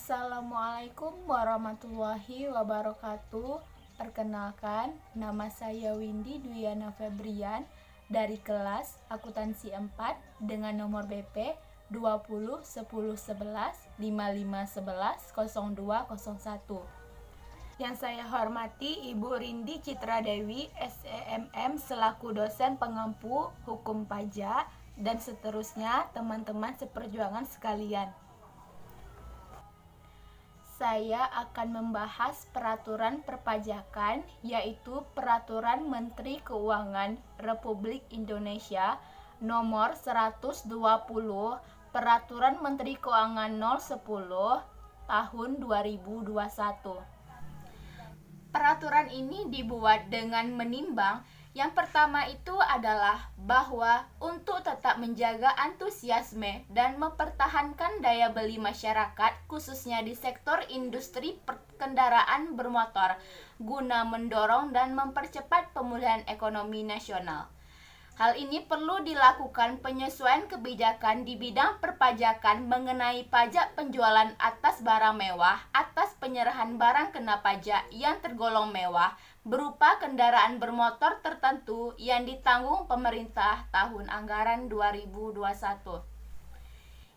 Assalamualaikum warahmatullahi wabarakatuh. Perkenalkan, nama saya Windy Dwiana Febrian dari kelas Akuntansi 4 dengan nomor BP 20 10 11 55 11 0201. Yang saya hormati Ibu Rindi Citra Dewi, SEMM selaku dosen pengampu hukum pajak, dan seterusnya teman-teman seperjuangan sekalian. Saya akan membahas peraturan perpajakan, yaitu Peraturan Menteri Keuangan Republik Indonesia Nomor 120, Peraturan Menteri Keuangan 010 Tahun 2021. Peraturan ini dibuat dengan menimbang yang pertama itu adalah bahwa untuk tetap menjaga antusiasme dan mempertahankan daya beli masyarakat khususnya di sektor industri kendaraan bermotor guna mendorong dan mempercepat pemulihan ekonomi nasional. Hal ini perlu dilakukan penyesuaian kebijakan di bidang perpajakan mengenai pajak penjualan atas barang mewah, atas penyerahan barang kena pajak yang tergolong mewah, berupa kendaraan bermotor tertentu yang ditanggung pemerintah tahun anggaran 2021.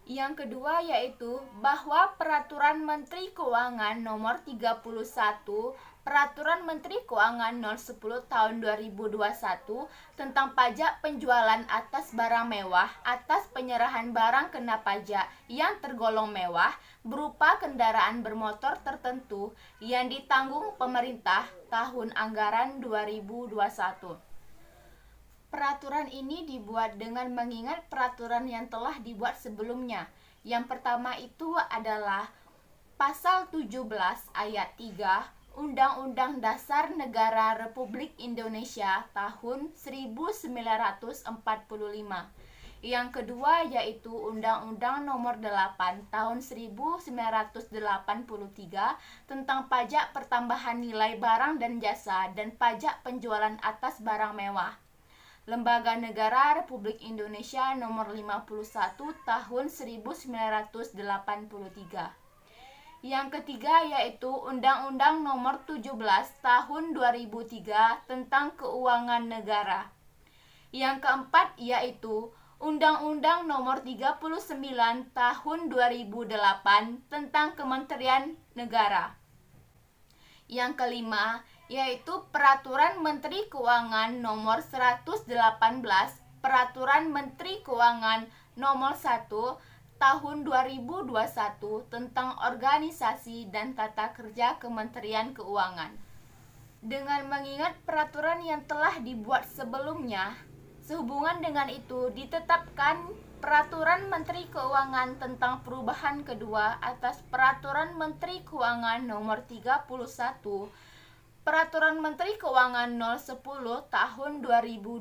Yang kedua yaitu bahwa Peraturan Menteri Keuangan Nomor 31, Peraturan Menteri Keuangan 010 Tahun 2021 tentang pajak penjualan atas barang mewah, atas penyerahan barang kena pajak yang tergolong mewah, berupa kendaraan bermotor tertentu yang ditanggung pemerintah tahun anggaran 2021. Peraturan ini dibuat dengan mengingat peraturan yang telah dibuat sebelumnya. Yang pertama itu adalah Pasal 17 ayat 3 Undang-Undang Dasar Negara Republik Indonesia tahun 1945. Yang kedua yaitu Undang-Undang Nomor 8 Tahun 1983 tentang pajak pertambahan nilai barang dan jasa dan pajak penjualan atas barang mewah. Lembaga Negara Republik Indonesia Nomor 51 Tahun 1983. Yang ketiga yaitu Undang-Undang Nomor 17 Tahun 2003 tentang Keuangan Negara. Yang keempat yaitu Undang-Undang Nomor 39 Tahun 2008 tentang Kementerian Negara. Yang kelima yaitu Peraturan Menteri Keuangan Nomor 118, Peraturan Menteri Keuangan Nomor 1 Tahun 2021 tentang organisasi dan tata kerja Kementerian Keuangan. Dengan mengingat peraturan yang telah dibuat sebelumnya, sehubungan dengan itu ditetapkan Peraturan Menteri Keuangan tentang perubahan kedua atas Peraturan Menteri Keuangan Nomor 31, Peraturan Menteri Keuangan 010 Tahun 2021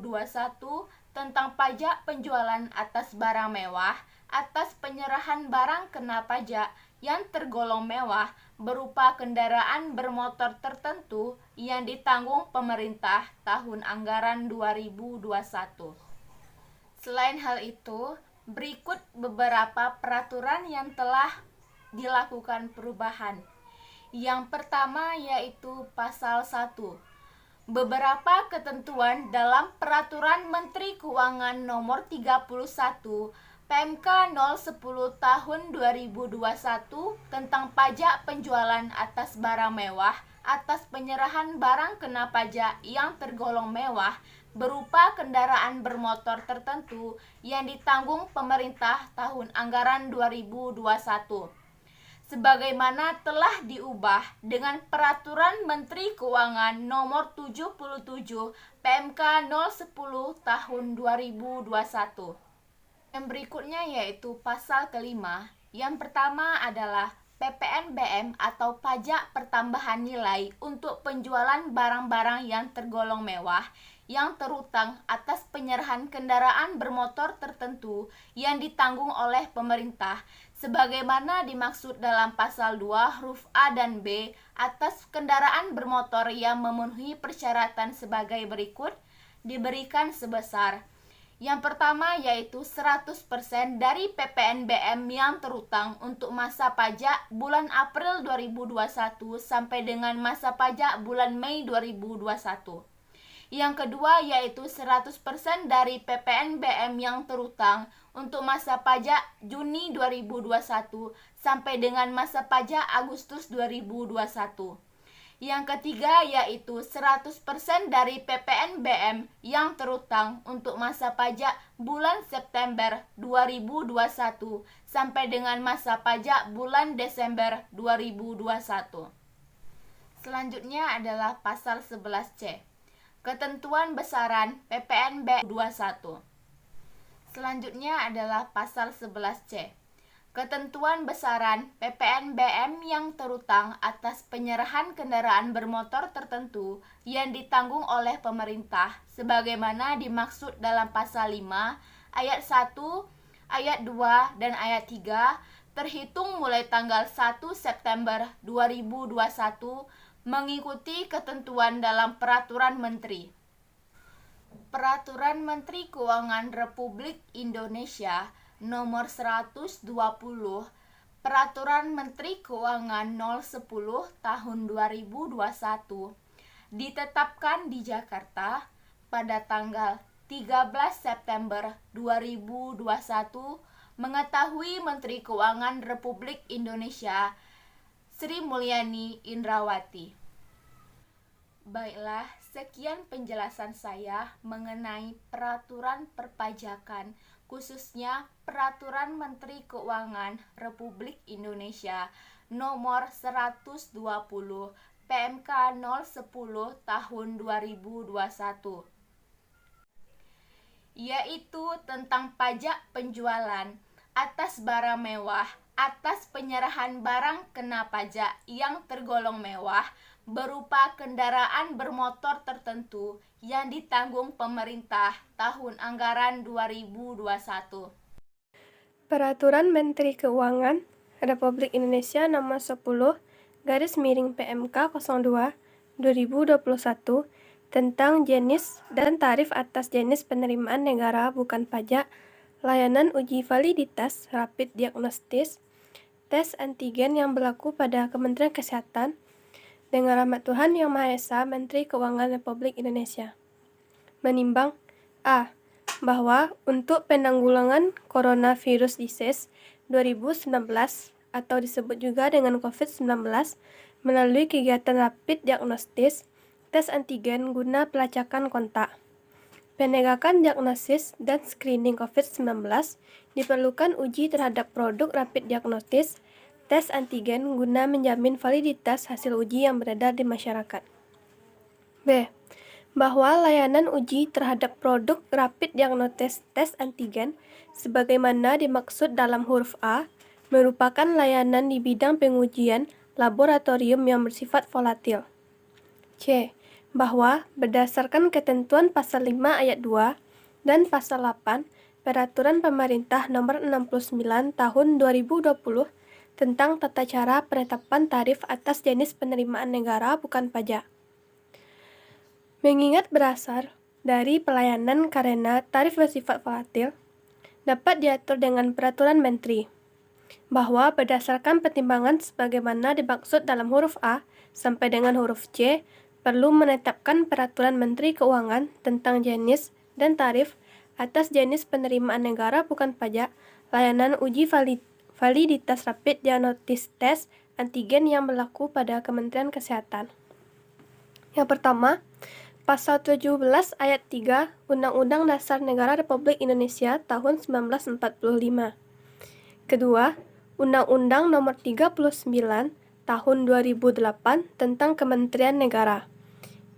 tentang pajak penjualan atas barang mewah, atas penyerahan barang kena pajak yang tergolong mewah berupa kendaraan bermotor tertentu yang ditanggung pemerintah tahun anggaran 2021. Selain hal itu, berikut beberapa peraturan yang telah dilakukan perubahan. Yang pertama yaitu Pasal 1. Beberapa ketentuan dalam Peraturan Menteri Keuangan Nomor 31 PMK 010 Tahun 2021 tentang pajak penjualan atas barang mewah, atas penyerahan barang kena pajak yang tergolong mewah berupa kendaraan bermotor tertentu yang ditanggung pemerintah tahun anggaran 2021. Sebagaimana telah diubah dengan Peraturan Menteri Keuangan Nomor 77 PMK 010 Tahun 2021. Yang berikutnya yaitu pasal kelima. Yang pertama adalah PPNBM atau pajak pertambahan nilai untuk penjualan barang-barang yang tergolong mewah yang terutang atas penyerahan kendaraan bermotor tertentu yang ditanggung oleh pemerintah sebagaimana dimaksud dalam pasal 2 huruf A dan B atas kendaraan bermotor yang memenuhi persyaratan sebagai berikut diberikan sebesar. Yang pertama yaitu 100% dari PPNBM yang terutang untuk masa pajak bulan April 2021 sampai dengan masa pajak bulan Mei 2021. Yang kedua yaitu 100% dari PPNBM yang terutang untuk masa pajak Juni 2021 sampai dengan masa pajak Agustus 2021. Yang ketiga yaitu 100% dari PPNBM yang terutang untuk masa pajak bulan September 2021 sampai dengan masa pajak bulan Desember 2021. Selanjutnya adalah pasal 11C. Ketentuan besaran PPNBM 21. Selanjutnya adalah pasal 11C. Ketentuan besaran PPNBM yang terutang atas penyerahan kendaraan bermotor tertentu yang ditanggung oleh pemerintah sebagaimana dimaksud dalam pasal 5 ayat 1, ayat 2 dan ayat 3 terhitung mulai tanggal 1 September 2021 mengikuti ketentuan dalam Peraturan Menteri. Peraturan Menteri Keuangan Republik Indonesia Nomor 120, Peraturan Menteri Keuangan 010 Tahun 2021 ditetapkan di Jakarta pada tanggal 13 September 2021 mengetahui Menteri Keuangan Republik Indonesia Sri Mulyani Indrawati. Baiklah, sekian penjelasan saya mengenai peraturan perpajakan, khususnya Peraturan Menteri Keuangan Republik Indonesia Nomor 120 PMK 010 Tahun 2021, yaitu tentang pajak penjualan atas barang mewah atas penyerahan barang kena pajak yang tergolong mewah berupa kendaraan bermotor tertentu yang ditanggung pemerintah tahun anggaran 2021. Peraturan Menteri Keuangan Republik Indonesia Nomor 10 PMK 02 2021 tentang jenis dan tarif atas jenis penerimaan negara bukan pajak, layanan uji validitas rapid diagnostis, tes antigen yang berlaku pada Kementerian Kesehatan, dengan rahmat Tuhan Yang Maha Esa, Menteri Keuangan Republik Indonesia menimbang A. Bahwa untuk penanggulangan coronavirus disease 2019 atau disebut juga dengan COVID-19 melalui kegiatan rapid diagnostis, tes antigen guna pelacakan kontak, penegakan diagnosis dan screening COVID-19 diperlukan uji terhadap produk rapid diagnostis, tes antigen guna menjamin validitas hasil uji yang beredar di masyarakat. B. Bahwa layanan uji terhadap produk rapid diagnostis tes antigen sebagaimana dimaksud dalam huruf A merupakan layanan di bidang pengujian laboratorium yang bersifat volatil. C. Bahwa berdasarkan ketentuan pasal 5 ayat 2 dan pasal 8 Peraturan Pemerintah Nomor 69 Tahun 2020 tentang tata cara penetapan tarif atas jenis penerimaan negara bukan pajak. Mengingat berasal dari pelayanan karena tarif bersifat volatil, dapat diatur dengan Peraturan Menteri, bahwa berdasarkan pertimbangan sebagaimana dimaksud dalam huruf A sampai dengan huruf C, perlu menetapkan Peraturan Menteri Keuangan tentang jenis dan tarif atas jenis penerimaan negara bukan pajak, layanan uji validitas rapid diagnostis tes antigen yang berlaku pada Kementerian Kesehatan. Yang pertama, Pasal 17 ayat 3 Undang-Undang Dasar Negara Republik Indonesia tahun 1945. Kedua, Undang-Undang Nomor 39 Tahun 2008 tentang Kementerian Negara.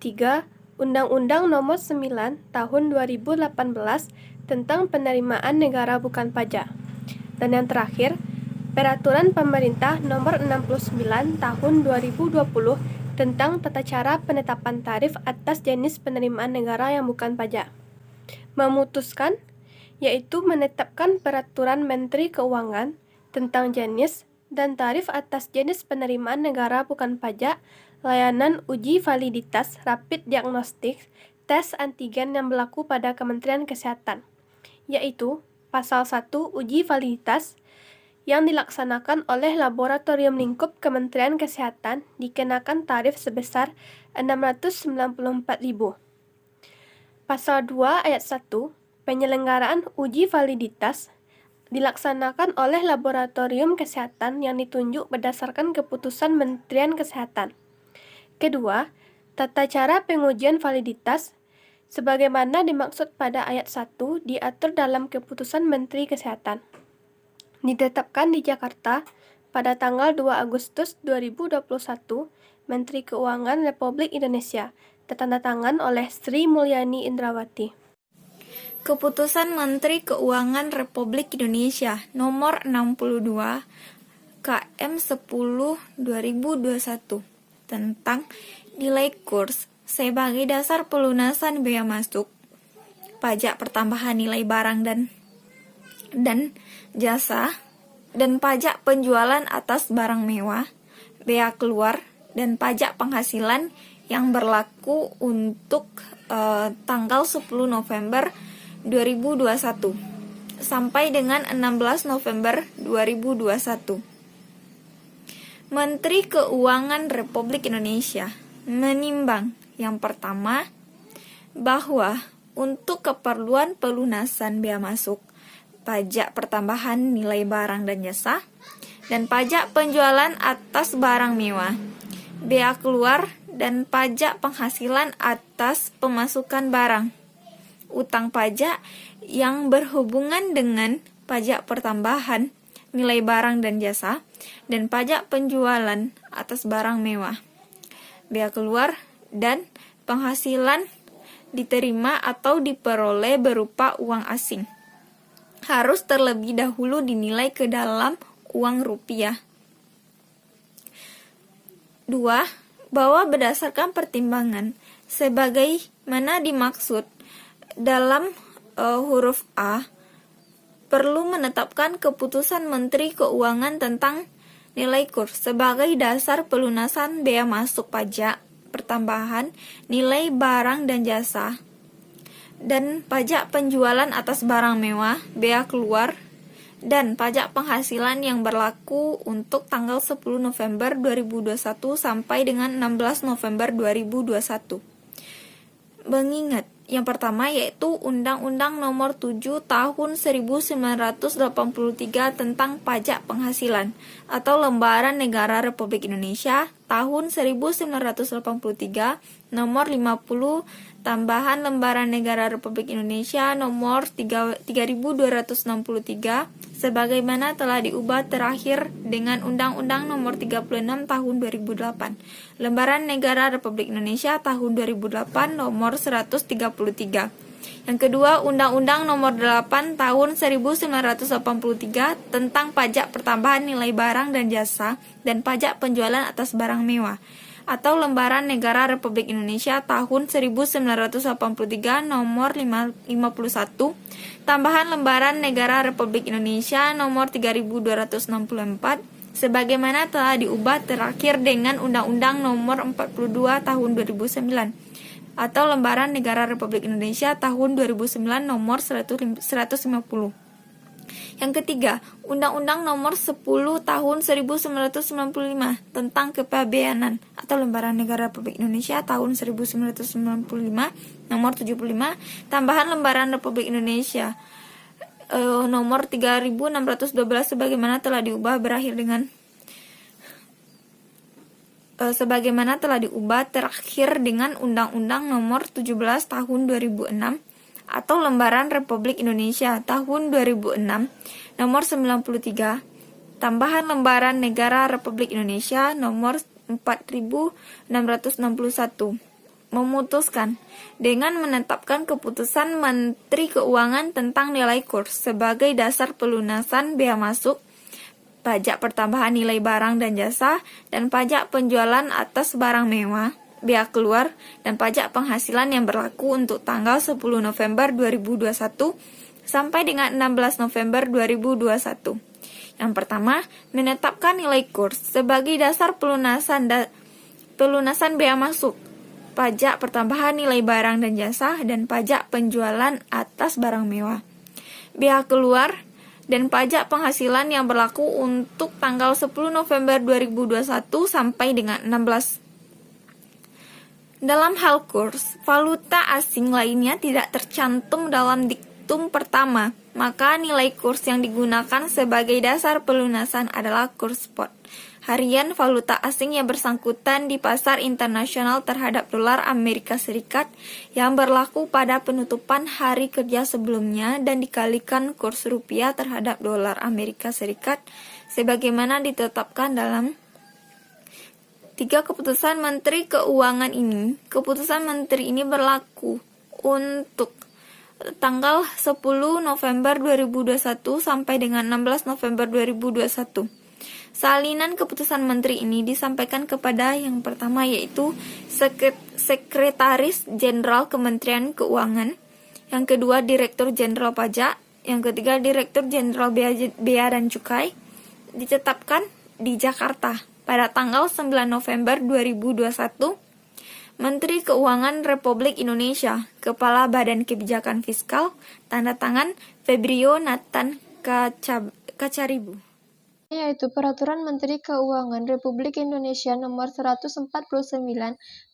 3. Undang-Undang Nomor 9 Tahun 2018 tentang Penerimaan Negara Bukan Pajak. Dan yang terakhir, Peraturan Pemerintah Nomor 69 Tahun 2020 tentang tata cara penetapan tarif atas jenis penerimaan negara yang bukan pajak. Memutuskan, yaitu menetapkan Peraturan Menteri Keuangan tentang jenis dan tarif atas jenis penerimaan negara bukan pajak, layanan uji validitas rapid diagnostik tes antigen yang berlaku pada Kementerian Kesehatan. yaitu Pasal 1 uji validitas yang dilaksanakan oleh Laboratorium Lingkup Kementerian Kesehatan dikenakan tarif sebesar Rp694.000. Pasal 2 ayat 1 penyelenggaraan uji validitas dilaksanakan oleh Laboratorium Kesehatan yang ditunjuk berdasarkan keputusan Kementerian Kesehatan. Kedua, tata cara pengujian validitas sebagaimana dimaksud pada ayat 1 diatur dalam keputusan Menteri Kesehatan. Ditetapkan di Jakarta pada tanggal 2 Agustus 2021, Menteri Keuangan Republik Indonesia, tertandatangan oleh Sri Mulyani Indrawati. Keputusan Menteri Keuangan Republik Indonesia Nomor 62 KM 10 2021 tentang nilai kurs sebagai dasar pelunasan bea masuk, pajak pertambahan nilai barang dan jasa, dan pajak penjualan atas barang mewah, bea keluar, dan pajak penghasilan yang berlaku untuk tanggal 10 November 2021 sampai dengan 16 November 2021. Menteri Keuangan Republik Indonesia menimbang yang pertama, bahwa untuk keperluan pelunasan bea masuk, pajak pertambahan nilai barang dan jasa, dan pajak penjualan atas barang mewah, bea keluar, dan pajak penghasilan atas pemasukan barang, utang pajak yang berhubungan dengan pajak pertambahan nilai barang dan jasa, dan pajak penjualan atas barang mewah, bea keluar, dan penghasilan diterima atau diperoleh berupa uang asing harus terlebih dahulu dinilai ke dalam uang rupiah. 2. Bahwa berdasarkan pertimbangan sebagaimana dimaksud dalam huruf A, perlu menetapkan keputusan Menteri Keuangan tentang nilai kurs sebagai dasar pelunasan bea masuk pajak pertambahan nilai barang dan jasa, dan pajak penjualan atas barang mewah, bea keluar, dan pajak penghasilan yang berlaku untuk tanggal 10 November 2021 sampai dengan 16 November 2021. Mengingat yang pertama yaitu Undang-Undang Nomor 7 Tahun 1983 tentang Pajak Penghasilan atau Lembaran Negara Republik Indonesia Tahun 1983 Nomor 50 Tambahan Lembaran Negara Republik Indonesia Nomor 3263 sebagaimana telah diubah terakhir dengan Undang-Undang Nomor 36 Tahun 2008, Lembaran Negara Republik Indonesia Tahun 2008 Nomor 133. Yang kedua, Undang-Undang Nomor 8 Tahun 1983 tentang Pajak Pertambahan Nilai Barang dan Jasa dan Pajak Penjualan atas Barang Mewah, atau Lembaran Negara Republik Indonesia Tahun 1983 Nomor 51, Tambahan Lembaran Negara Republik Indonesia Nomor 3264, sebagaimana telah diubah terakhir dengan Undang-Undang Nomor 42 Tahun 2009, atau Lembaran Negara Republik Indonesia Tahun 2009 Nomor 150. Yang ketiga, Undang-Undang Nomor 10 Tahun 1995 tentang Kepabeanan atau Lembaran Negara Republik Indonesia Tahun 1995 Nomor 75, Tambahan Lembaran Republik Indonesia Nomor 3612 sebagaimana telah diubah terakhir dengan Undang-Undang Nomor 17 Tahun 2006 atau Lembaran Republik Indonesia Tahun 2006 Nomor 93, Tambahan Lembaran Negara Republik Indonesia Nomor 4661, memutuskan dengan menetapkan keputusan Menteri Keuangan tentang nilai kurs sebagai dasar pelunasan bea masuk, pajak pertambahan nilai barang dan jasa, dan pajak penjualan atas barang mewah, bea keluar, dan pajak penghasilan yang berlaku untuk tanggal 10 November 2021 sampai dengan 16 November 2021. Yang pertama, menetapkan nilai kurs sebagai dasar pelunasan bea masuk, pajak pertambahan nilai barang dan jasa, dan pajak penjualan atas barang mewah. bea keluar, dan pajak penghasilan yang berlaku untuk tanggal 10 November 2021 sampai dengan 16. Dalam hal kurs, valuta asing lainnya tidak tercantum dalam diktum pertama, maka nilai kurs yang digunakan sebagai dasar pelunasan adalah kurs spot harian valuta asing yang bersangkutan di pasar internasional terhadap dolar Amerika Serikat yang berlaku pada penutupan hari kerja sebelumnya dan dikalikan kurs rupiah terhadap dolar Amerika Serikat sebagaimana ditetapkan dalam 3 keputusan Menteri Keuangan ini. Keputusan Menteri ini berlaku untuk tanggal 10 November 2021 sampai dengan 16 November 2021. Salinan keputusan Menteri ini disampaikan kepada yang pertama yaitu Sekretaris Jenderal Kementerian Keuangan, yang kedua Direktur Jenderal Pajak, yang ketiga Direktur Jenderal Bea dan Cukai, ditetapkan di Jakarta pada tanggal 9 November 2021. Menteri Keuangan Republik Indonesia, Kepala Badan Kebijakan Fiskal, tanda tangan Febrio Nathan Kacaribu. Yaitu Peraturan Menteri Keuangan Republik Indonesia Nomor 149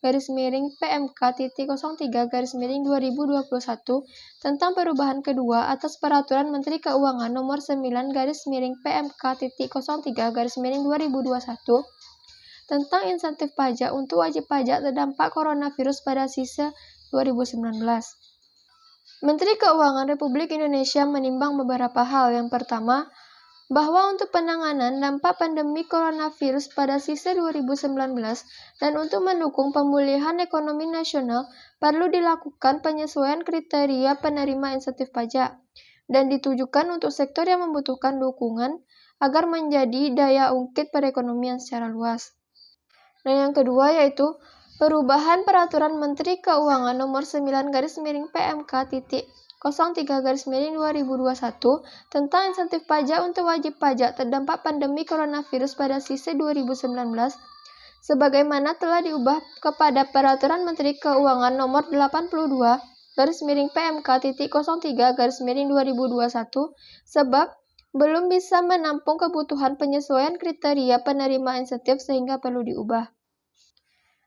PMK.03/2021 tentang perubahan kedua atas Peraturan Menteri Keuangan Nomor 9 PMK.03/2021 tentang insentif pajak untuk wajib pajak terdampak coronavirus pada sisa 2019. Menteri Keuangan Republik Indonesia menimbang beberapa hal. Yang pertama, bahwa untuk penanganan dampak pandemi coronavirus pada sisa 2019 dan untuk mendukung pemulihan ekonomi nasional perlu dilakukan penyesuaian kriteria penerima insentif pajak dan ditujukan untuk sektor yang membutuhkan dukungan agar menjadi daya ungkit perekonomian secara luas. Dan yang kedua yaitu perubahan Peraturan Menteri Keuangan Nomor 9 PMK.03/2021 tentang insentif pajak untuk wajib pajak terdampak pandemi coronavirus pada sisa 2019 sebagaimana telah diubah kepada Peraturan Menteri Keuangan Nomor 82/PMK.03/2021 sebab belum bisa menampung kebutuhan penyesuaian kriteria penerima insentif sehingga perlu diubah.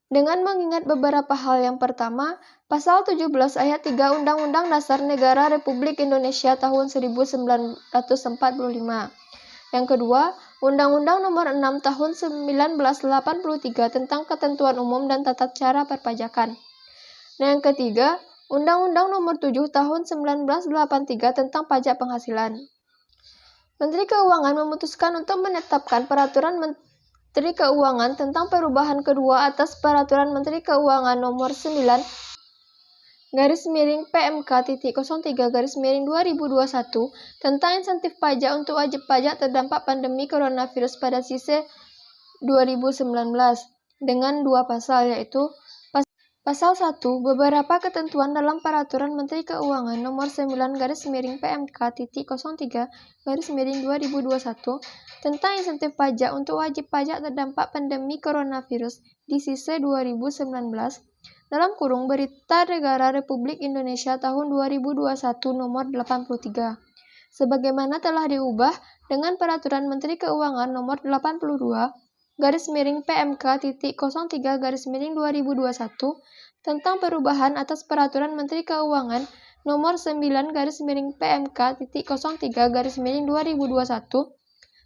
Dengan mengingat beberapa hal. Yang pertama, Pasal 17 Ayat 3 Undang-Undang Dasar Negara Republik Indonesia tahun 1945. Yang kedua, Undang-Undang Nomor 6 tahun 1983 tentang Ketentuan Umum dan Tata Cara Perpajakan. Dan yang ketiga, Undang-Undang Nomor 7 tahun 1983 tentang Pajak Penghasilan. Menteri Keuangan memutuskan untuk menetapkan Peraturan Menteri Keuangan tentang perubahan kedua atas Peraturan Menteri Keuangan Nomor 9 PMK.03/2021 tentang insentif pajak untuk wajib pajak terdampak pandemi coronavirus pada sisa 2019 dengan dua pasal yaitu Pasal 1. Beberapa ketentuan dalam Peraturan Menteri Keuangan Nomor 9 PMK.03/2021 tentang insentif pajak untuk wajib pajak terdampak pandemi coronavirus di sisa 2019 dalam kurung Berita Negara Republik Indonesia tahun 2021 Nomor 83 sebagaimana telah diubah dengan Peraturan Menteri Keuangan Nomor 82/PMK.03/2021 tentang perubahan atas Peraturan Menteri Keuangan Nomor 9 PMK.03/2021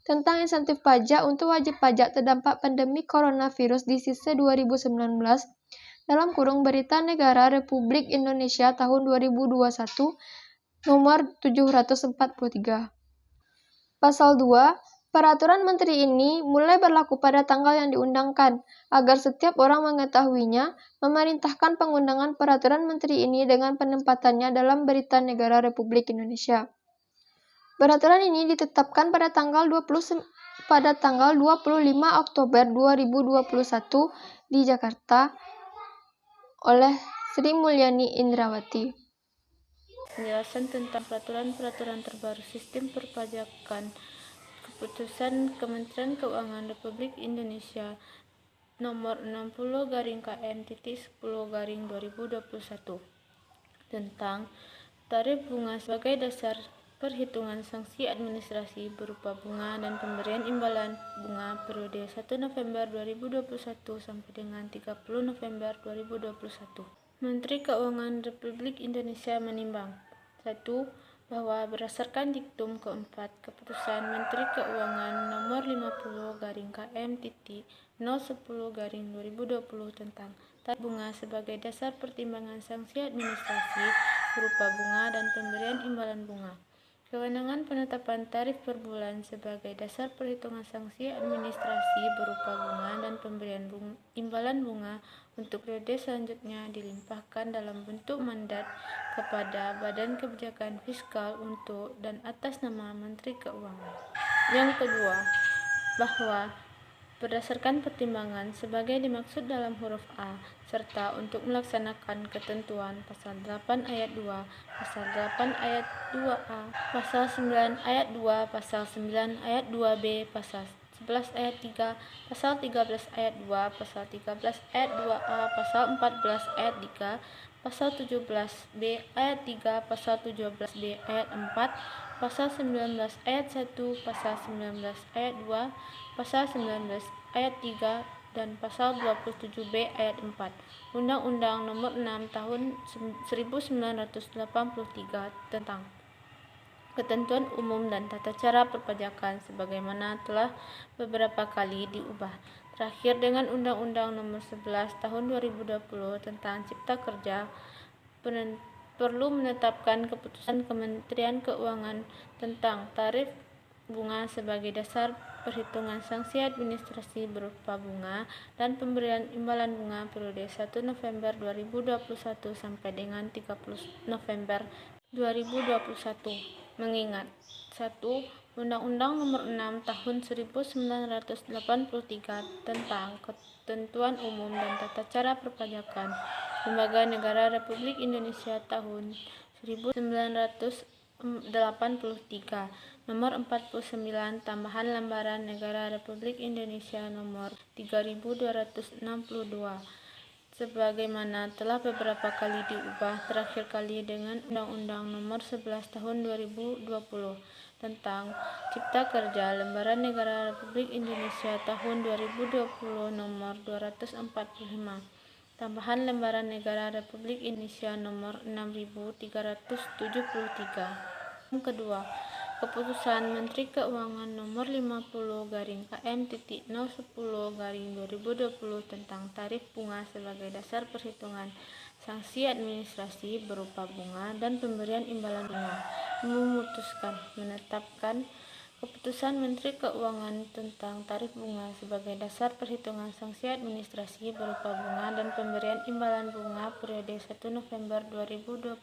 tentang insentif pajak untuk wajib pajak terdampak pandemi coronavirus di sisa 2019 dalam kurung Berita Negara Republik Indonesia tahun 2021 Nomor 743. Pasal 2. Peraturan Menteri ini mulai berlaku pada tanggal yang diundangkan. Agar setiap orang mengetahuinya, memerintahkan pengundangan Peraturan Menteri ini dengan penempatannya dalam Berita Negara Republik Indonesia. Peraturan ini ditetapkan pada tanggal 25 Oktober 2021 di Jakarta oleh Sri Mulyani Indrawati. Penjelasan tentang peraturan-peraturan terbaru sistem perpajakan. Keputusan Kementerian Keuangan Republik Indonesia Nomor 60/KM.10/2021 tentang tarif bunga sebagai dasar perhitungan sanksi administrasi berupa bunga dan pemberian imbalan bunga periode 1 November 2021 sampai dengan 30 November 2021. Menteri Keuangan Republik Indonesia menimbang 1. Bahwa berdasarkan diktum keempat Keputusan Menteri Keuangan Nomor 50/KM.010/2020 tentang tarif bunga sebagai dasar pertimbangan sanksi administrasi berupa bunga dan pemberian imbalan bunga. Kewenangan penetapan tarif per bulan sebagai dasar perhitungan sanksi administrasi berupa bunga dan pemberian imbalan bunga untuk periode selanjutnya dilimpahkan dalam bentuk mandat kepada Badan Kebijakan Fiskal untuk dan atas nama Menteri Keuangan. Yang kedua, bahwa berdasarkan pertimbangan sebagai dimaksud dalam huruf A, serta untuk melaksanakan ketentuan Pasal 8 Ayat 2, Pasal 8 Ayat 2A, Pasal 9 Ayat 2, Pasal 9 Ayat 2B, Pasal 11 Ayat 3, Pasal 13 Ayat 2, Pasal 13 Ayat 2A, Pasal 14 Ayat 3, Pasal 17B Ayat 3, Pasal 17B Ayat 4, Pasal 19 Ayat 1, Pasal 19 Ayat 2, Pasal 19 Ayat 3, dan Pasal 27B Ayat 4 Undang-Undang Nomor 6 Tahun 1983 tentang Ketentuan Umum dan Tata Cara Perpajakan sebagaimana telah beberapa kali diubah. Terakhir dengan Undang-Undang Nomor 11 Tahun 2020 tentang Cipta Kerja perlu menetapkan keputusan Kementerian Keuangan tentang tarif bunga sebagai dasar perhitungan sanksi administrasi berupa bunga dan pemberian imbalan bunga periode 1 November 2021 sampai dengan 30 November 2021. Mengingat 1. Undang-Undang Nomor 6 Tahun 1983 tentang Ketentuan Umum dan Tata Cara Perpajakan Lembaga Negara Republik Indonesia tahun 1983 Nomor 49 Tambahan Lembaran Negara Republik Indonesia Nomor 3262 sebagaimana telah beberapa kali diubah, terakhir kali dengan Undang-Undang Nomor 11 Tahun 2020 tentang Cipta Kerja Lembaran Negara Republik Indonesia tahun 2020 Nomor 245 Tambahan Lembaran Negara Republik Indonesia Nomor 6373. Yang kedua, Keputusan Menteri Keuangan Nomor 50/KM.010/2020 tentang tarif bunga sebagai dasar perhitungan sanksi administrasi berupa bunga dan pemberian imbalan bunga memutuskan menetapkan Keputusan Menteri Keuangan tentang tarif bunga sebagai dasar perhitungan sanksi administrasi berupa bunga dan pemberian imbalan bunga periode 1 November 2021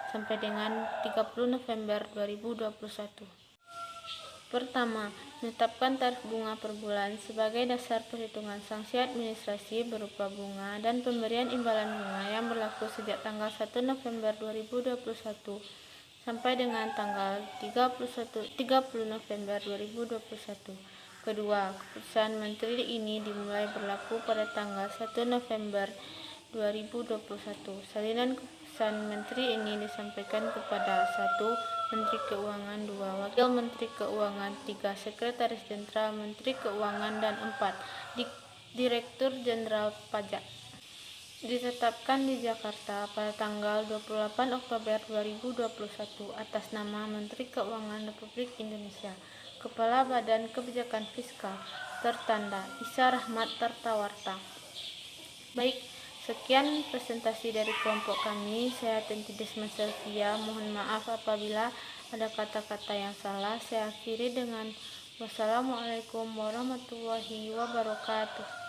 sampai dengan 30 November 2021. Pertama, menetapkan tarif bunga per bulan sebagai dasar perhitungan sanksi administrasi berupa bunga dan pemberian imbalan bunga yang berlaku sejak tanggal 1 November 2021 sampai dengan tanggal 30 November 2021. Kedua, keputusan Menteri ini dimulai berlaku pada tanggal 1 November 2021. Salinan keputusan Menteri ini disampaikan kepada 1. Menteri Keuangan, 2. Wakil Menteri Keuangan, 3. Sekretaris Jenderal Menteri Keuangan, dan 4. Direktur Jenderal Pajak. Ditetapkan di Jakarta pada tanggal 28 Oktober 2021 atas nama Menteri Keuangan Republik Indonesia. Kepala Badan Kebijakan Fiskal tertanda Isa Rahmat Tartawarta. Baik, sekian presentasi dari kelompok kami. Saya Tenti Desma Selvia. Mohon maaf apabila ada kata-kata yang salah. Saya akhiri dengan wassalamualaikum warahmatullahi wabarakatuh.